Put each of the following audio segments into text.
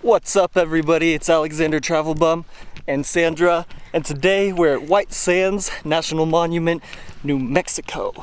What's up everybody, it's Alexander Travelbum and Sandra, and today we're at White Sands National Monument, New Mexico.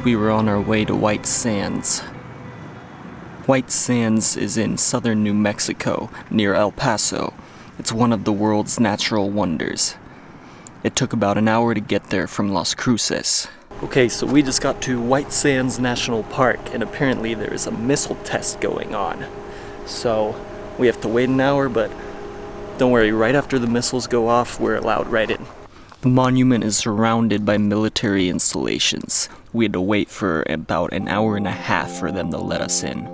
We were on our way to White Sands. White Sands is in southern New Mexico, near El Paso. It's one of the world's natural wonders. It took about an hour to get there from Las Cruces. Okay, so we just got to White Sands National Park, and apparently there is a missile test going on. So we have to wait an hour, but don't worry, right after the missiles go off, we're allowed right in. The monument is surrounded by military installations. We had to wait for about an hour and a half for them to let us in.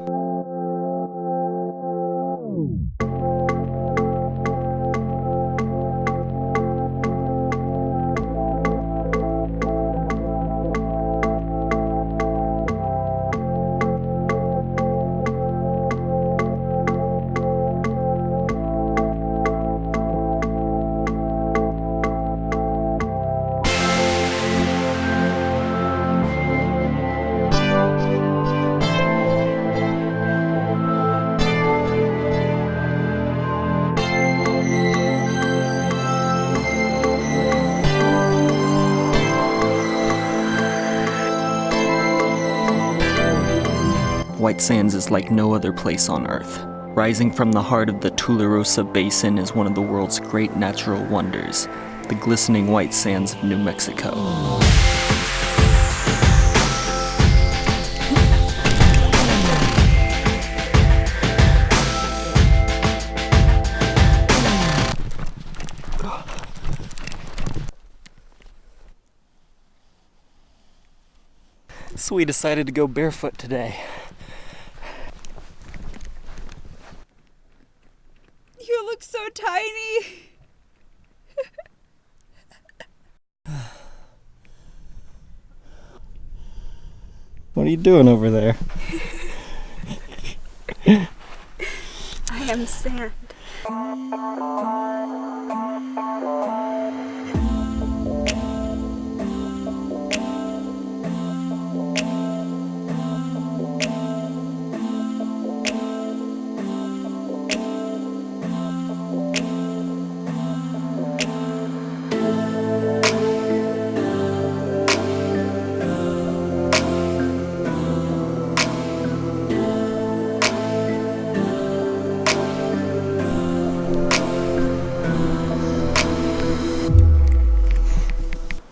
White Sands is like no other place on Earth. Rising from the heart of the Tularosa Basin is one of the world's great natural wonders, the glistening white sands of New Mexico. So we decided to go barefoot today. You look so tiny. What are you doing over there? I am sand.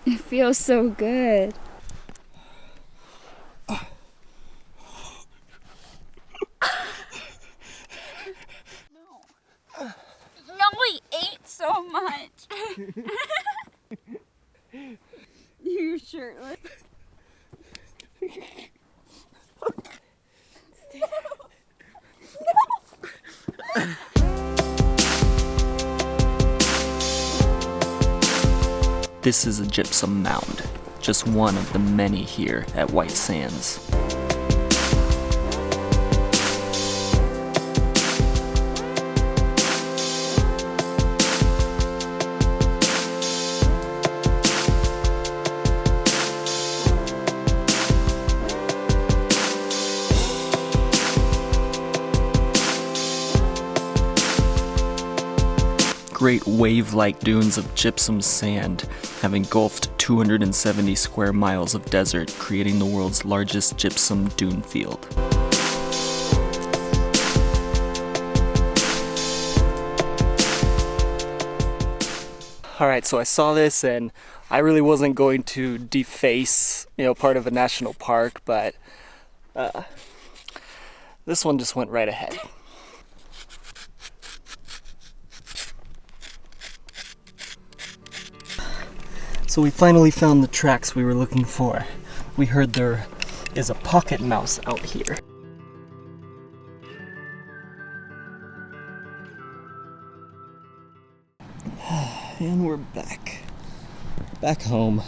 It feels so good. No, we ate so much. You're shirtless. This is a gypsum mound, just one of the many here at White Sands. Great wave-like dunes of gypsum sand have engulfed 270 square miles of desert, creating the world's largest gypsum dune field. Alright, so I saw this and I really wasn't going to deface, part of a national park, but this one just went right ahead. So we finally found the tracks we were looking for. We heard there is a pocket mouse out here. And we're back home.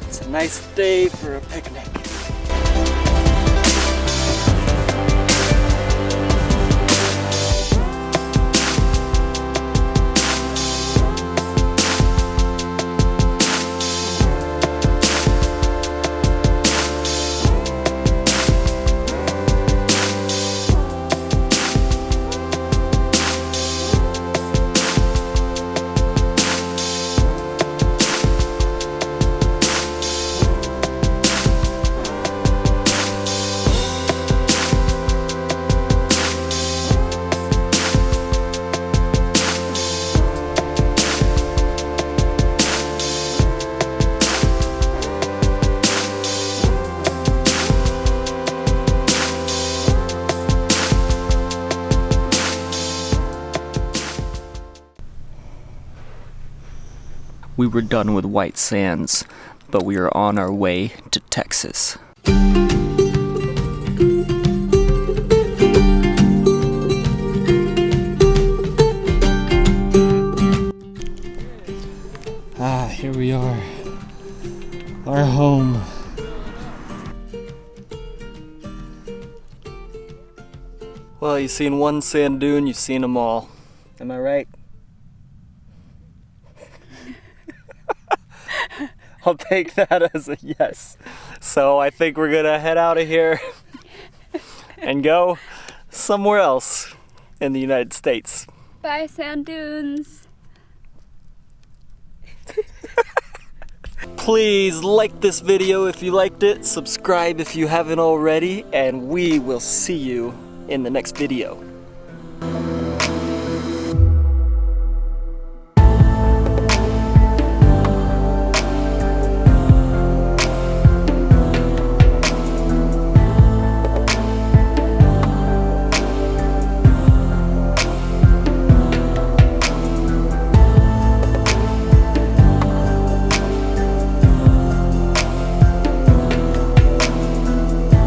It's a nice day for a picnic. We were done with white sands, but we are on our way to Texas. Here we are. Our home. Well, you've seen one sand dune, you've seen them all. Am I right? I'll take that as a yes. So I think we're gonna head out of here and go somewhere else in the United States. Bye, sand dunes. Please like this video if you liked it, subscribe if you haven't already, and we will see you in the next video.